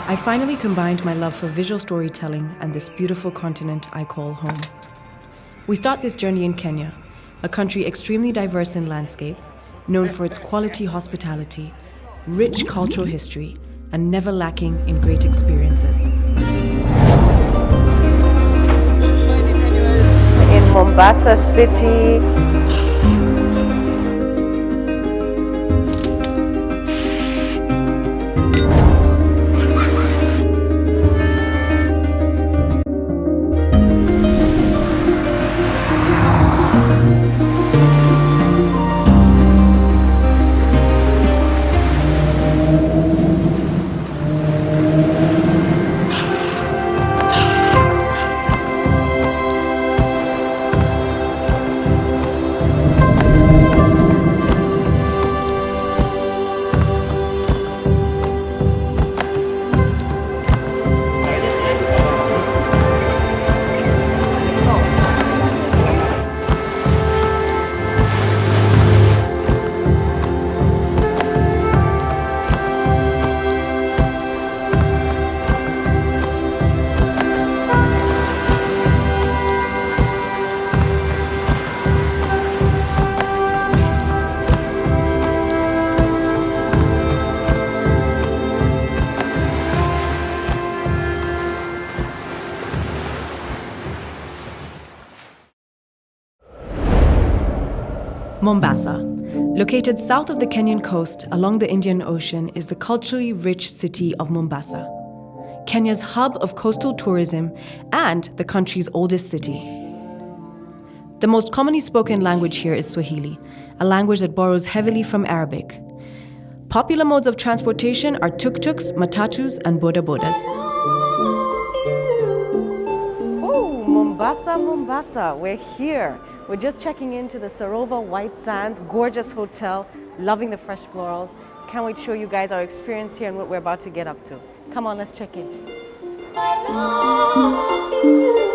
I finally combined my love for visual storytelling and this beautiful continent I call home. We start this journey in Kenya, a country extremely diverse in landscape, known for its quality hospitality, rich cultural history, and never lacking in great experiences. In Mombasa City. Mombasa. Located south of the Kenyan coast along the Indian Ocean is the culturally rich city of Mombasa, Kenya's hub of coastal tourism and the country's oldest city. The most commonly spoken language here is Swahili, a language that borrows heavily from Arabic. Popular modes of transportation are tuk-tuks, matatus, and boda-bodas. Oh, Mombasa, Mombasa, we're here. We're just checking into the Sarova White Sands, gorgeous hotel, loving the fresh florals. Can't wait to show you guys our experience here and what we're about to get up to. Come on, let's check in. I love you.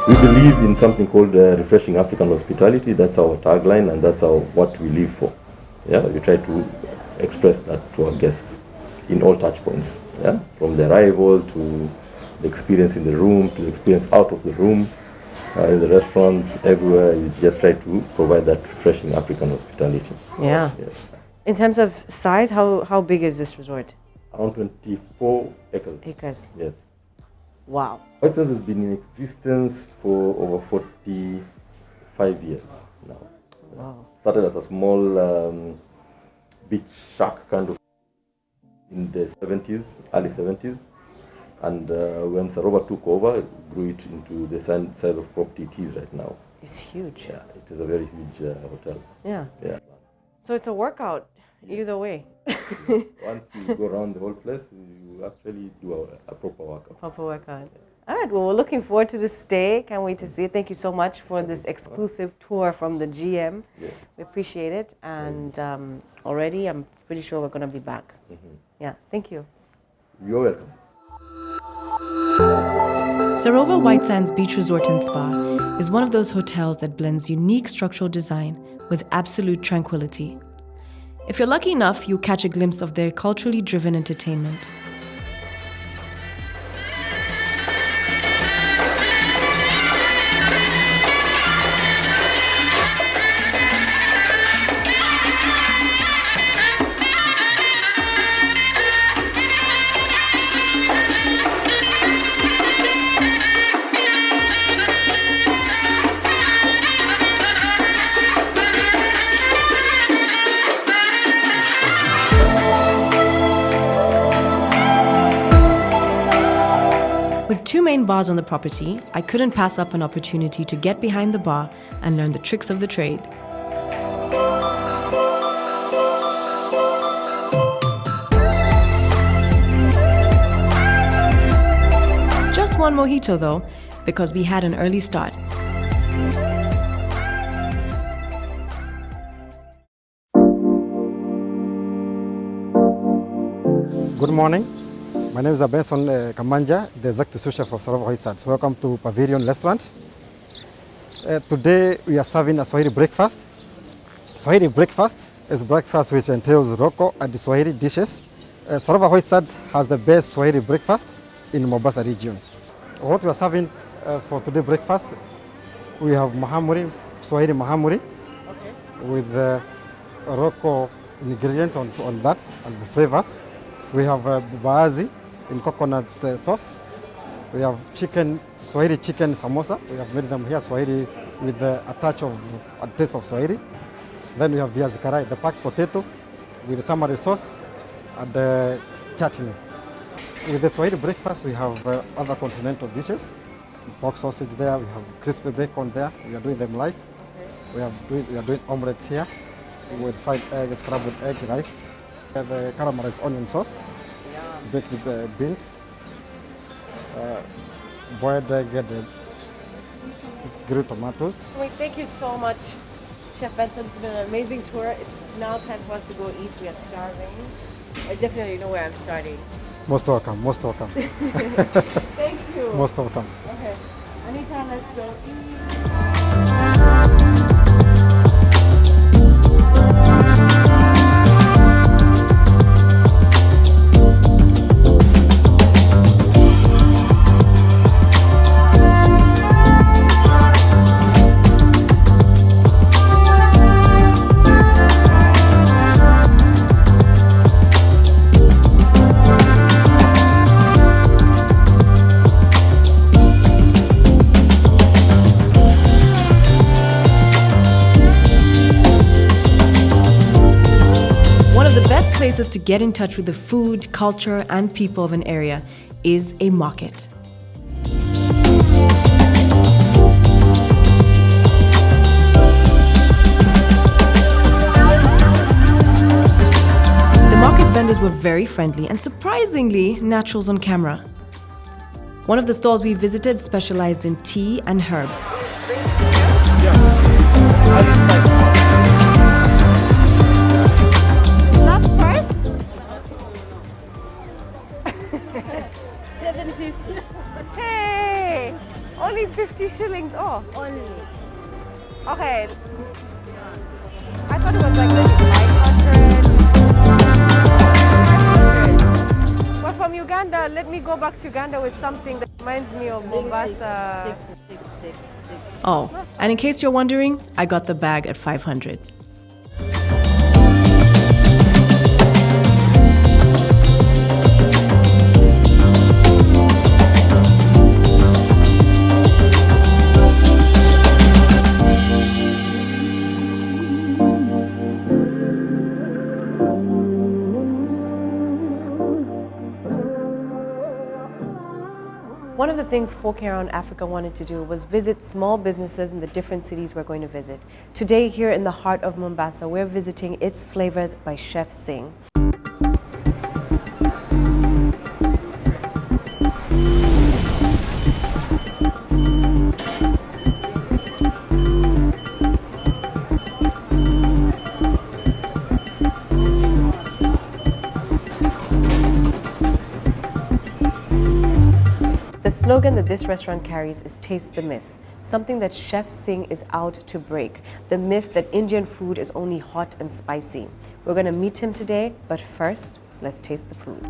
We believe in something called refreshing African hospitality. That's our tagline, and that's what we live for. Yeah, we try to express that to our guests in all touch points. Yeah, from the arrival to the experience in the room to the experience out of the room, in the restaurants, everywhere. You just try to provide that refreshing African hospitality. Yeah. Yes. In terms of size, how big is this resort? Around 24 acres. Acres. Yes. Wow. White Sands has been in existence for over 45 years now. Wow. Started as a small beach shack kind of in the 70s, early 70s. And when Sarova took over, it grew it into the size of property it is right now. It's huge. Yeah, it is a very huge hotel. Yeah. Yeah. So it's a workout, Yes. either way. Once you go around the whole place, you actually do a proper workout. Proper workout. All right, well, we're looking forward to this stay. Can't wait to see it. Thank you so much for this exclusive tour from the GM. Yes. We appreciate it. And already, I'm pretty sure we're going to be back. Mm-hmm. Yeah, thank you. You're welcome. Sarova White Sands Beach Resort and Spa is one of those hotels that blends unique structural design with absolute tranquility. If you're lucky enough, you'll catch a glimpse of their culturally driven entertainment. With two main bars on the property, I couldn't pass up an opportunity to get behind the bar and learn the tricks of the trade. full-on mojito though, because we had an early start. Good morning. My name is Benson Kamanja, the executive sous chef of Sarova White Sands. Welcome to Pavilion Restaurant. Today we are serving a Swahili breakfast. Swahili breakfast is breakfast which entails local and Swahili dishes. Sarova White Sands has the best Swahili breakfast in Mombasa region. What we are serving for today breakfast, we have mahamuri, Swahili mahamuri, with local ingredients on that and the flavors. We have baazi in coconut sauce. We have chicken, Swahili chicken samosa. We have made them here Swahili with a touch of a taste of Swahili. Then we have viazi karai, the packed potato with the tamarind sauce and chutney. With the Swahili breakfast, we have other continental dishes. Pork sausage there, we have crispy bacon there. We are doing them live. We are doing omelets here with fried egg, scrambled egg, right? The caramelized onion sauce, baked beans, boiled egg, grilled tomatoes. Wait, thank you so much, Chef Benson. It's been an amazing tour. It's now time for us to go eat. We are starving. I definitely know where I'm starting. Most welcome, most welcome. Thank you. Most welcome. Okay. Anita, let's go eat. Places to get in touch with the food, culture, and people of an area is a market. The market vendors were very friendly and surprisingly naturals on camera. One of the stalls we visited specialized in tea and herbs. Hey! Only 50 shillings off. Only. Okay. I thought it was like maybe 500. We're from Uganda. Let me go back to Uganda with something that reminds me of Mombasa. Six. Oh, and in case you're wondering, I got the bag at 500. One of the things Folk Around Africa wanted to do was visit small businesses in the different cities we're going to visit. Today, here in the heart of Mombasa, we're visiting Itz Flavours by Chef Singh. The slogan that this restaurant carries is "Taste the Myth," something that Chef Singh is out to break, the myth that Indian food is only hot and spicy. We're going to meet him today, but first, let's taste the food.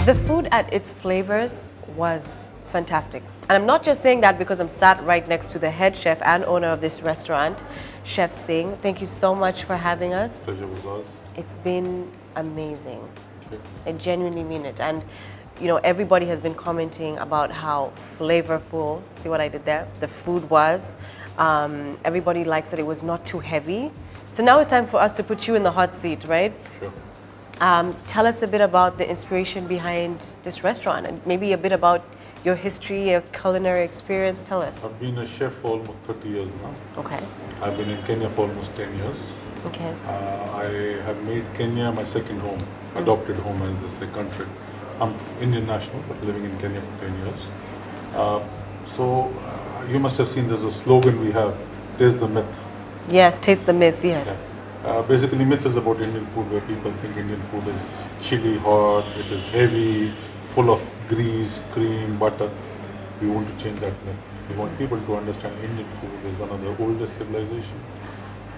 The food at Itz Flavours was fantastic. And I'm not just saying that because I'm sat right next to the head chef and owner of this restaurant, Chef Singh. Thank you so much for having us. Pleasure was ours. It's been amazing. I genuinely mean it. And you know, everybody has been commenting about how flavorful, see what I did there? The food was. Everybody likes that it was not too heavy. So now it's time for us to put you in the hot seat, right? Sure. Tell us a bit about the inspiration behind this restaurant and maybe a bit about your history, your culinary experience? Tell us. I've been a chef for almost 30 years now. Okay. I've been in Kenya for almost 10 years. Okay. I have made Kenya my second home, adopted home as they say country. I'm Indian national, but living in Kenya for 10 years. You must have seen there's a slogan we have, taste the myth. Yes, taste the myth, yes. Yeah. Basically, myth is about Indian food, where people think Indian food is chili hot, it is heavy, full of grease, cream, butter. We want to change that myth. We want people to understand Indian food is one of the oldest civilizations.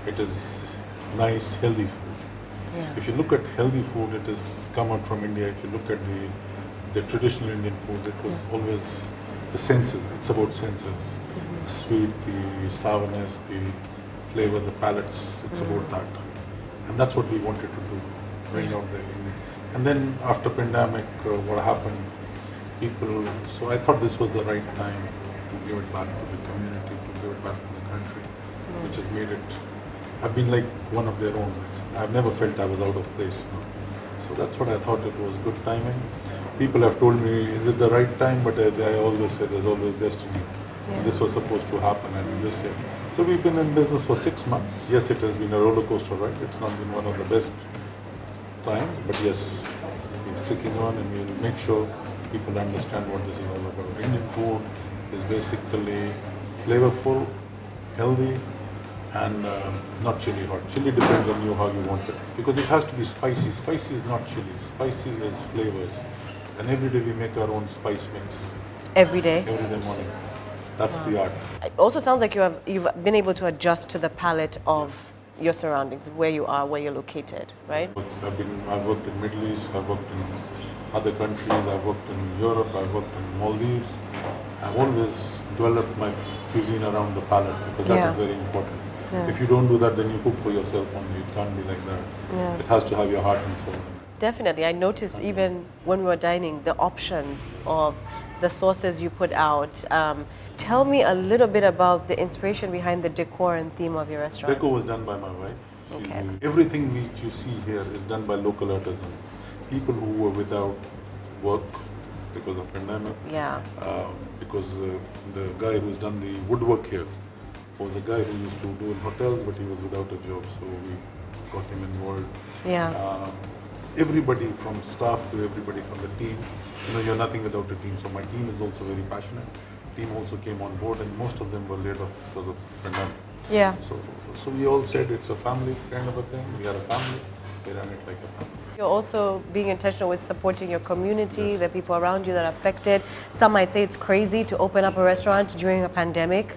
It is nice, healthy food. Yeah. If you look at healthy food, it has come out from India. If you look at the traditional Indian food, it was always the senses. It's about senses. The sweet, the sourness, the flavor, the palates. It's about that. And that's what we wanted to do, bring out the Indian. And then after pandemic, what happened, so I thought this was the right time to give it back to the community, to give it back to the country, which has made it, I've been like one of their own. I've never felt I was out of place. So that's what I thought, it was good timing. People have told me, is it the right time? But I always say there's always destiny. Yeah. And this was supposed to happen and this year. So we've been in business for 6 months. Yes, it has been a roller coaster ride. It's not been one of the best times, but yes, we're sticking on and we'll make sure people understand what this is all about. Indian food is basically flavorful, healthy, and not chili hot. Chili depends on you how you want it, because it has to be spicy. Spicy is not chili. Spicy is flavors. And every day we make our own spice mix. Every day? Every day morning. That's the art. It also sounds like you've been able to adjust to the palate of your surroundings, where you are, where you're located, right? I've worked in Middle East, I've worked in other countries, I've worked in Europe, I've worked in Maldives. I've always developed my cuisine around the palate, because that is very important. Yeah. If you don't do that, then you cook for yourself only. It can't be like that. Yeah. It has to have your heart and soul. Definitely. I noticed even when we were dining, the options of the sauces you put out. Tell me a little bit about the inspiration behind the decor and theme of your restaurant. Decor was done by my wife. Okay. Everything which you see here is done by local artisans. People who were without work because of pandemic. Yeah. Because the guy who's done the woodwork here was a guy who used to do in hotels, but he was without a job, so we got him involved. Yeah. Everybody from staff to everybody from the team, you're nothing without a team. So my team is also very passionate. Team also came on board, and most of them were laid off because of pandemic. Yeah. So we all said it's a family kind of a thing. We are a family. We run it like a family. You're also being intentional with supporting your community, the people around you that are affected. Some might say it's crazy to open up a restaurant during a pandemic.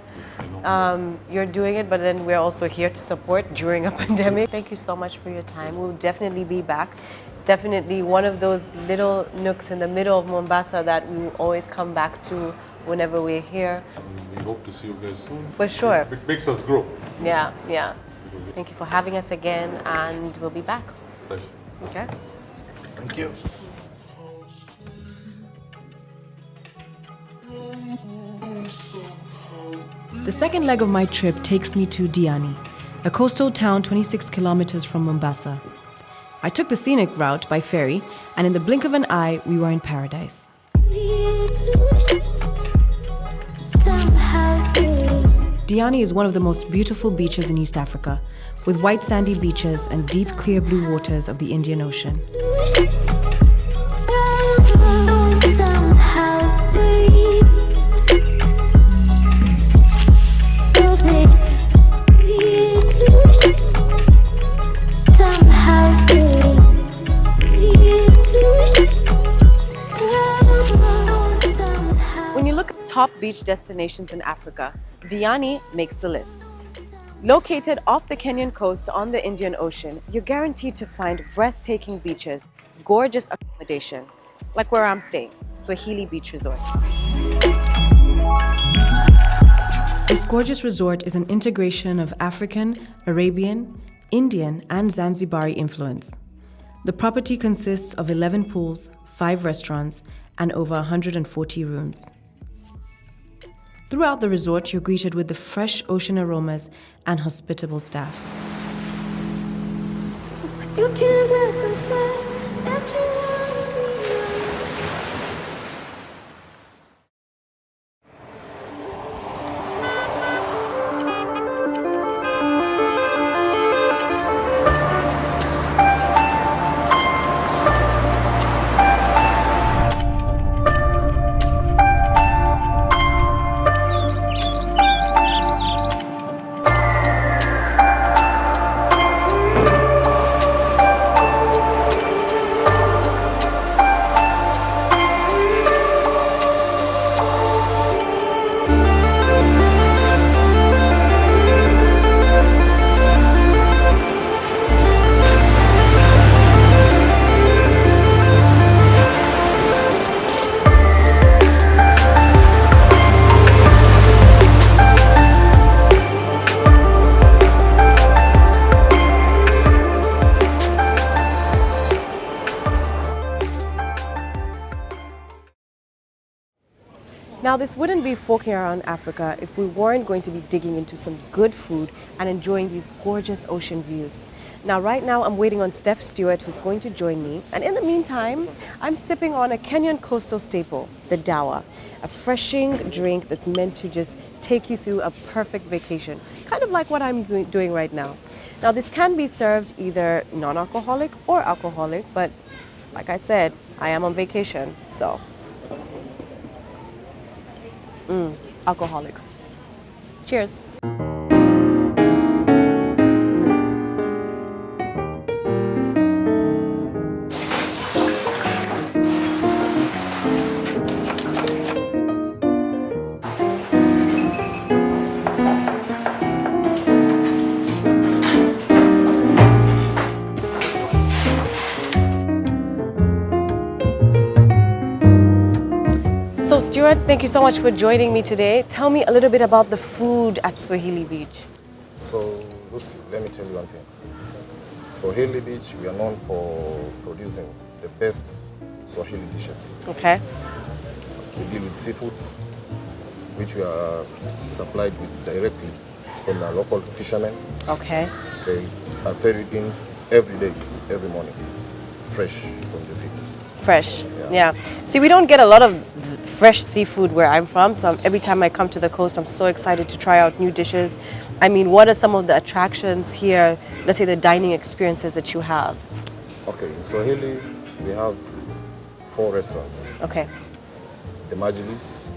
You're doing it, but then we're also here to support during a pandemic. Thank you so much for your time. We'll definitely be back. Definitely one of those little nooks in the middle of Mombasa that we will always come back to whenever we're here. We hope to see you guys soon. For sure. It makes us grow. Yeah, yeah. Thank you for having us again, and we'll be back. Pleasure. Okay. Thank you. The second leg of my trip takes me to Diani, a coastal town 26 kilometers from Mombasa. I took the scenic route by ferry, and in the blink of an eye, we were in paradise. Diani is one of the most beautiful beaches in East Africa, with white sandy beaches and deep clear blue waters of the Indian Ocean. When you look at top beach destinations in Africa, Diani makes the list. Located off the Kenyan coast on the Indian Ocean, you're guaranteed to find breathtaking beaches, gorgeous accommodation, like where I'm staying, Swahili Beach Resort. This gorgeous resort is an integration of African, Arabian, Indian, and Zanzibari influence. The property consists of 11 pools, 5 restaurants, and over 140 rooms. Throughout the resort, you're greeted with the fresh ocean aromas and hospitable staff. I still can't grasp the fact that you Now, this wouldn't be Forking Around Africa if we weren't going to be digging into some good food and enjoying these gorgeous ocean views. Now, right now, I'm waiting on Steph Stewart, who's going to join me. And in the meantime, I'm sipping on a Kenyan coastal staple, the dawa, a refreshing drink that's meant to just take you through a perfect vacation, kind of like what I'm doing right now. Now, this can be served either non-alcoholic or alcoholic, but like I said, I am on vacation, so alcoholic. Cheers. So Stuart, thank you so much for joining me today. Tell me a little bit about the food at Swahili Beach. So, Lucy, let me tell you one thing. Swahili Beach, we are known for producing the best Swahili dishes. Okay. We deal with seafoods, which we are supplied with directly from the local fishermen. Okay. They are ferried in every day, every morning, fresh from the sea. Fresh. Yeah. See, we don't get a lot of fresh seafood where I'm from, so every time I come to the coast, I'm so excited to try out new dishes. I mean, what are some of the attractions here, let's say the dining experiences that you have? Okay, in Swahili, we have 4 restaurants. Okay. The Majlis,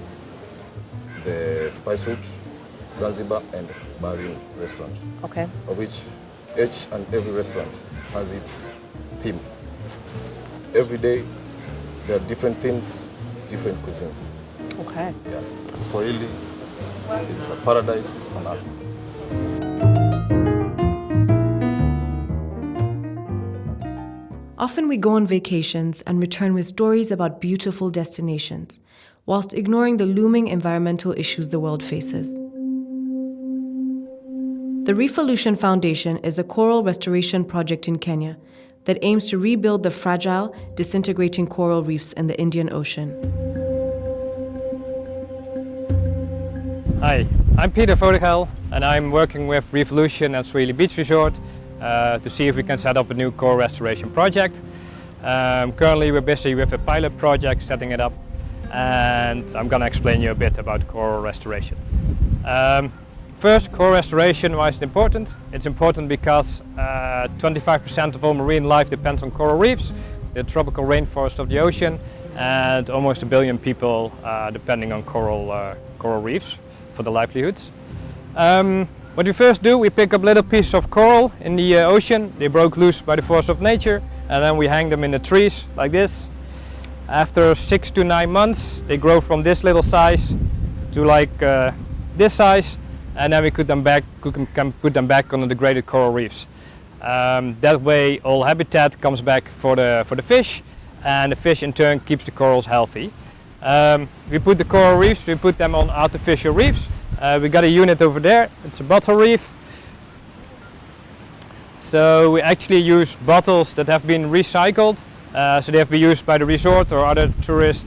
the Spice Route, Zanzibar, and Bahrain restaurant. Okay. Of which each and every restaurant has its theme. Every day, there are different themes, different cuisines. Okay. Yeah. Swahili is a paradise on earth. Often we go on vacations and return with stories about beautiful destinations, whilst ignoring the looming environmental issues the world faces. The Reefolution Foundation is a coral restoration project in Kenya that aims to rebuild the fragile, disintegrating coral reefs in the Indian Ocean. Hi, I'm Peter Vodegel and I'm working with Reefolution at Swahili Beach Resort to see if we can set up a new coral restoration project. Currently we're busy with a pilot project setting it up, and I'm going to explain you a bit about coral restoration. First, coral restoration, why is it important? It's important because 25% of all marine life depends on coral reefs, the tropical rainforest of the ocean, and almost 1 billion people depending on coral reefs for their livelihoods. What we first do, we pick up little pieces of coral in the ocean. They broke loose by the force of nature, and then we hang them in the trees like this. After 6 to 9 months, they grow from this little size to like this size, and then we can put them back on the degraded coral reefs. That way, all habitat comes back for the fish, and the fish in turn keeps the corals healthy. We put the coral reefs, we put them on artificial reefs. We got a unit over there, it's a bottle reef. So we actually use bottles that have been recycled, so they have been used by the resort or other tourist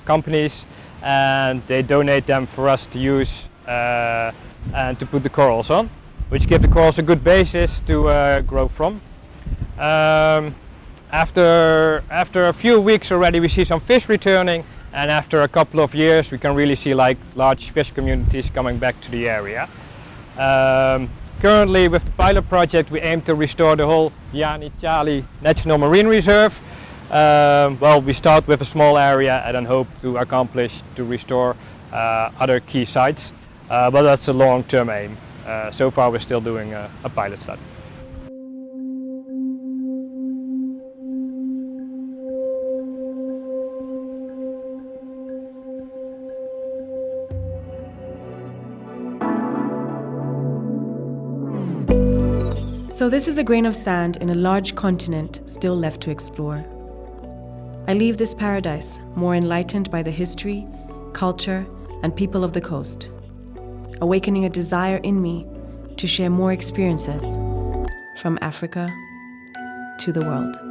companies, and they donate them for us to use and to put the corals on, which give the corals a good basis to grow from. After a few weeks already we see some fish returning, and after a couple of years we can really see like large fish communities coming back to the area. Currently with the pilot project we aim to restore the whole Diani National Marine Reserve. Well, we start with a small area and then hope to accomplish to restore other key sites, but that's a long-term aim. So far we're still doing a pilot study. So this is a grain of sand in a large continent still left to explore. I leave this paradise more enlightened by the history, culture, and people of the coast, awakening a desire in me to share more experiences from Africa to the world.